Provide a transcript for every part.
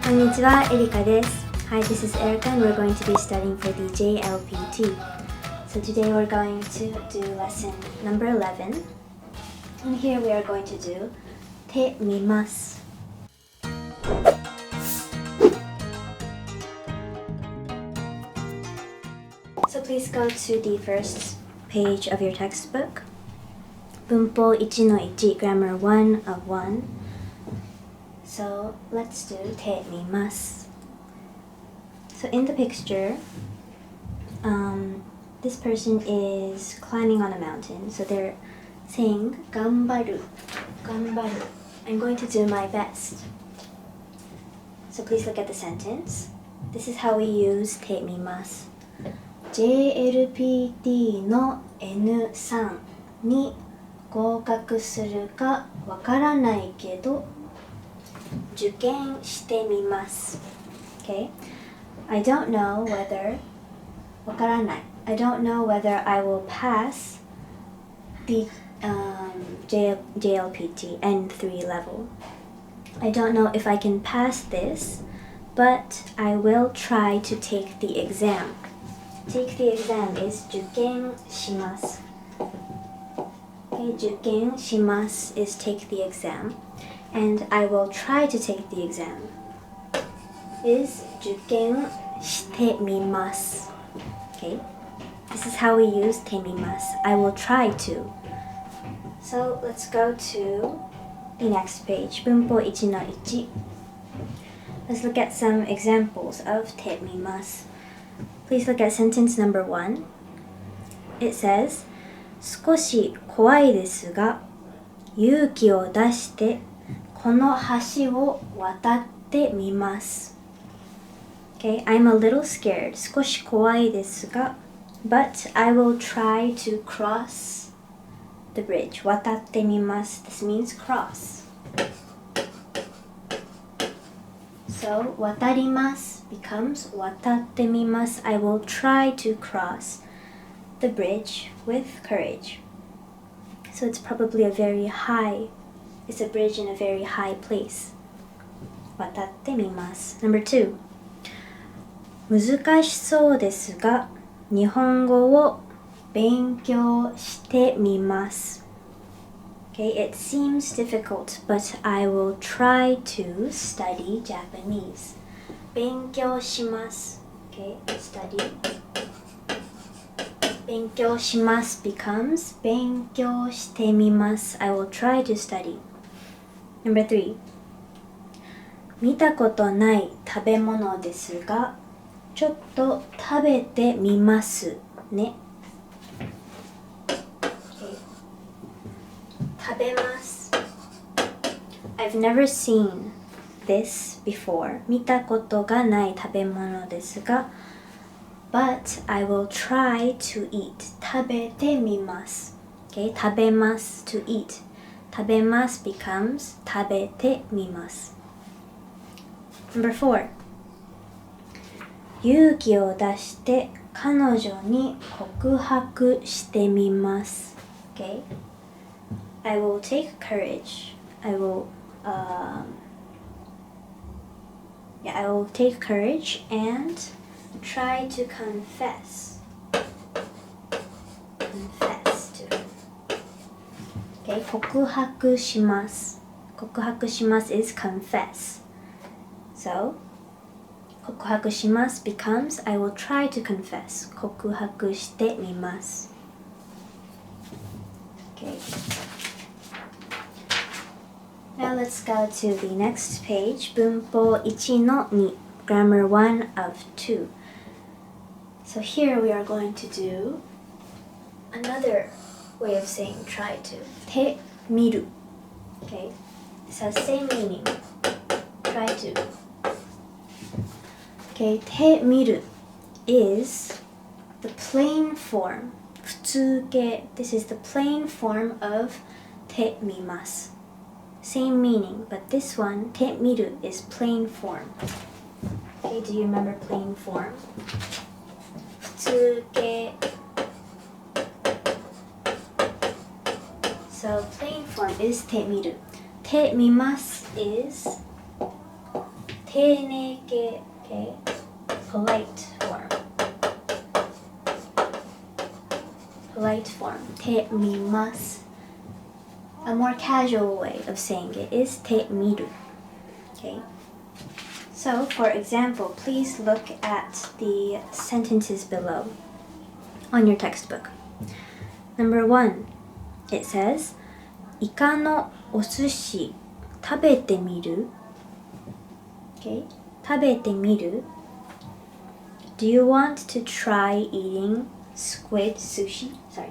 Konnichiwa, Erika desu. Hi, this is Erika and we're going to be studying for the JLPT. So today we're going to do lesson number 11. And here we are going to do te mimasu. So please go to the first page of your textbook. Bunpo 1-1, grammar 1 of 1. So let's do te mimasu. So in the picture, this person is climbing on a mountain. So they're saying ganbaru, ganbaru. I'm going to do my best. So please look at the sentence. This is how we use te mimasu. JLPT の N3 に合格するかわからないけど受験してみます。Okay? I don't know whether わからない I don't know whether I will pass the JLPT N3 level. I don't know if I can pass this, but I will try to take the exam. Take the exam is 受験します。Okay, 受験します is take the exam. And I will try to take the exam is 受験してみます。Okay, this is how we use てみます。I will try to. So let's go to the next page. 文法 1-1. Let's look at some examples of てみます。Please look at sentence number 1. It says, 少し怖いですが勇気を出してこの橋を渡ってみます。Okay, I'm a little scared. 少し怖いですが but I will try to cross the bridge. 渡ってみます This means cross. So 渡ります becomes 渡ってみます I will try to cross the bridge with courage. So it's probably it's a bridge in a very high place. 渡ってみます Number 2. 難しそうですが日本語を勉強してみます Okay, it seems difficult, but I will try to study Japanese. 勉強します Okay, study. 勉強します becomes 勉強してみます I will try to study. Number 3. 見たことない食べ物ですがちょっと食べてみますね。Okay. 食べます I've never seen this before. 見たことがない食べ物ですがBut I will try to eat. 食べてみます。Okay, 食べます to eat. 食べます becomes 食べてみます。Number 4. 勇気を出して彼女に告白してみます。Okay, I will take courage. I will take courage and try to confess to her. Okay, 告白します。告白します is confess. So, 告白します becomes I will try to confess. 告白してみます。Okay. Now let's go to the next page. 文法 1-2, grammar 1 of 2. So here we are going to do another way of saying try to. てみる Okay, so same meaning. Try to. Okay, てみる is the plain form. 普通形 This is the plain form of てみます Same meaning, but this one てみる is plain form. Okay, do you remember plain form? 普通形 So plain form is てみるてみます is 丁寧形 okay, polite form. Polite form. てみます. A more casual way of saying it is てみる. Okay. So, for example, please look at the sentences below on your textbook. Number 1, it says, イカのお寿司食べてみる? Okay, 食べてみる? Do you want to try eating squid sushi? Sorry.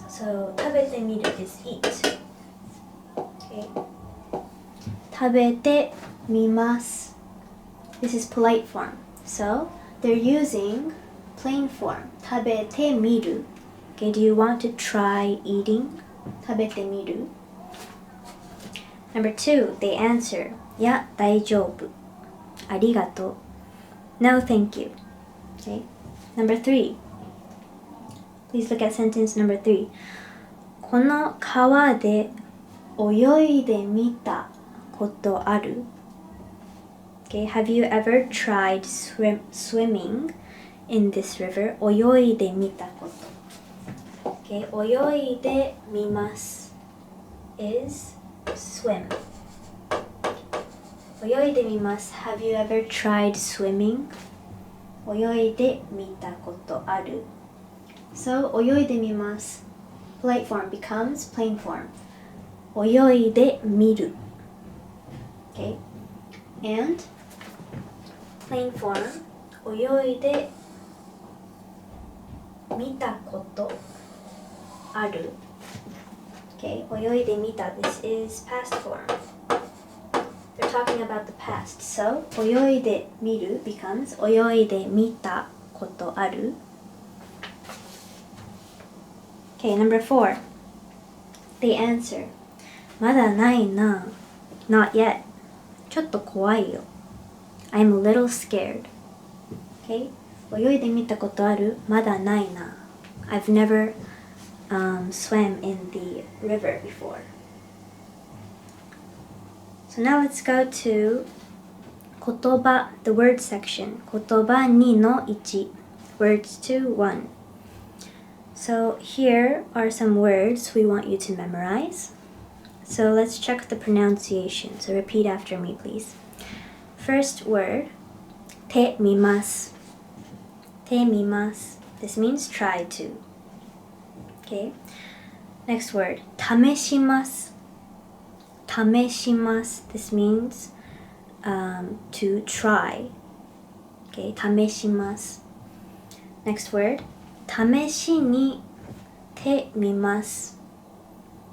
So, 食べてみる is eat. Okay. 食べてみます. This is polite form. So, they're using plain form. 食べてみる. Okay, do you want to try eating? 食べてみる? Number 2, they answer, いや、大丈夫. ありがとう. No, thank you. Okay. Number 3, please look at sentence number 3. この川で泳いでみたことある? Okay, have you ever tried swimming in this river? 泳いでみたこと. Okay, 泳いでみます is swim. 泳いでみます. Have you ever tried swimming? 泳いでみたことある. So, 泳いでみます. Polite form becomes plain form. 泳いでみる. Okay? And plain form, 泳いでみたことある. Okay, 泳いでみた. This is past form. They're talking about the past. So, 泳いでみる becomes 泳いでみたことある. Okay, number 4. They answer, まだないな. Not yet. ちょっと怖いよ. I'm a little scared. Okay, 泳いでみたことある? まだないな. I've never swam in the river before. So now let's go to 言葉, the word section. 言葉2の1, words 2, 1. So here are some words we want you to memorize. So let's check the pronunciation. So repeat after me, please. First word, てみます. てみます. This means try to. Okay. Next word, 試します. 試します. This means to try. Okay, 試します. Next word, 試しにてみます.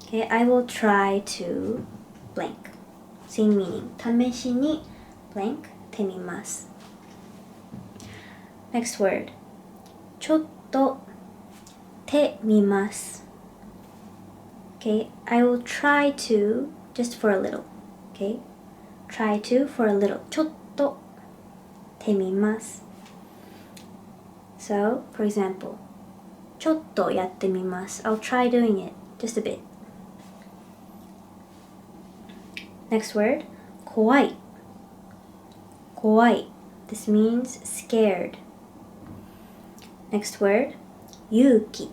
Okay, I will try to blank. Same meaning. 試しに blank てみます. Next word, ちょっとてみます. Okay, I will try to just for a little. Okay, try to for a little. ちょっとてみます. So, for example, ちょっとやってみます. I'll try doing it just a bit. Next word, 怖い. 怖い. This means scared. Next word, 勇気.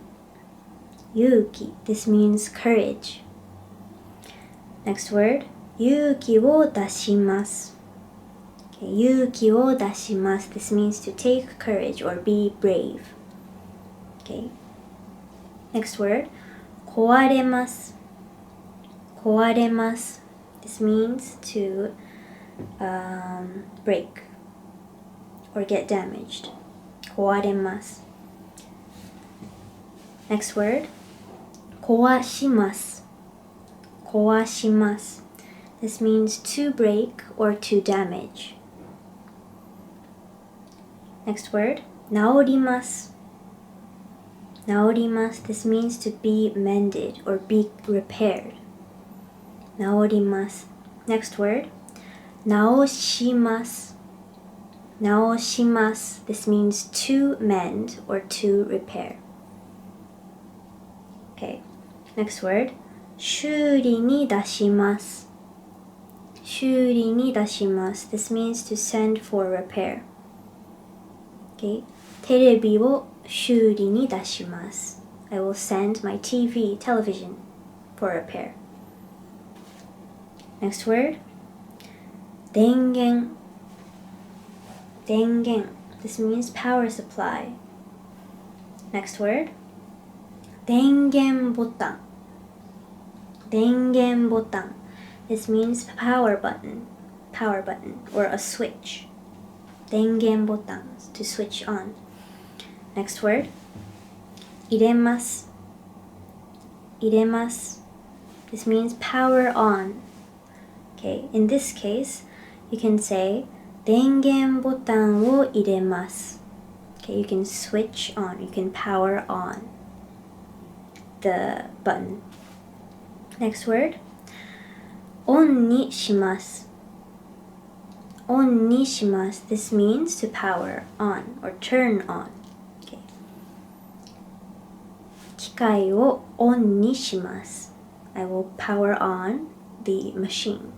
勇気. This means courage. Next word, 勇気を出します. Okay, 勇気を出します. This means to take courage or be brave. Okay. Next word, 壊れます. 壊れます. This means to break or get damaged. 壊れます. Next word, 壊します. 壊します. This means to break or to damage. Next word, 治ります. 治ります. This means to be mended or be repaired. 治ります. Next word, 直します. 直します. This means to mend or to repair. Okay. Next word, 修理に出します.修理に出します This means to send for repair. Okay. テレビを修理に出します I will send my television for repair. Next word. 電源 電源 This means power supply. Next word. 電源ボタン電源ボタン This means power button or a switch. 電源ボタン to switch on. Next word. 入れます入れます This means power on. Okay, in this case, you can say 電源ボタンを入れます Okay, you can switch on, you can power on the button. Next word. オンにしますオンにします This means to power on or turn on. Okay. 機械をオンにします I will power on the machine.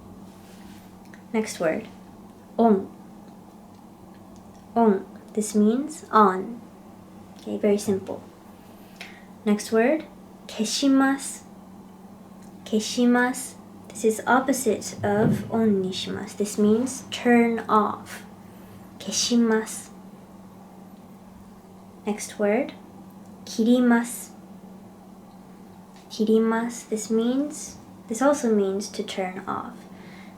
Next word. オンオン This means on. Okay, very simple. Next word. 消します消します This is opposite of オンにします This means turn off. 消します Next word. 切ります切ります This also means to turn off.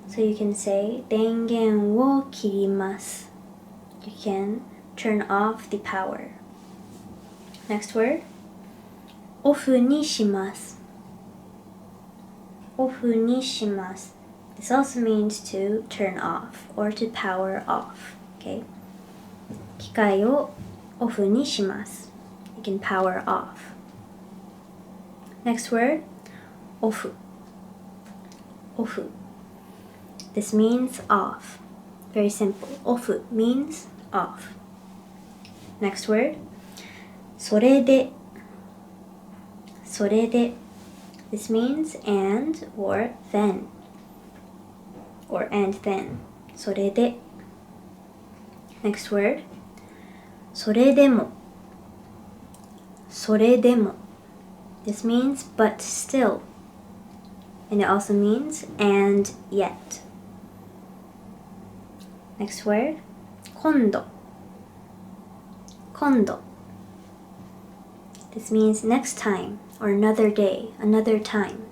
So you can say 電源を切ります You can turn off the power. Next word. オフにしますオフにします This also means to turn off or to power off. Okay? 機械をオフにします You can power off. Next word. オフオフ This means off. Very simple. オフ means off. Next word. それでそれで This means and or then or and then それで Next word それでもそれでも This means but still and it also means and yet. Next word 今度今度 This means next time or another day, another time.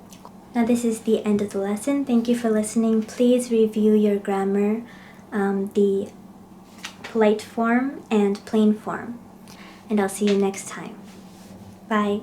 Now this is the end of the lesson. Thank you for listening. Please review your grammar, the polite form and plain form. And I'll see you next time. Bye.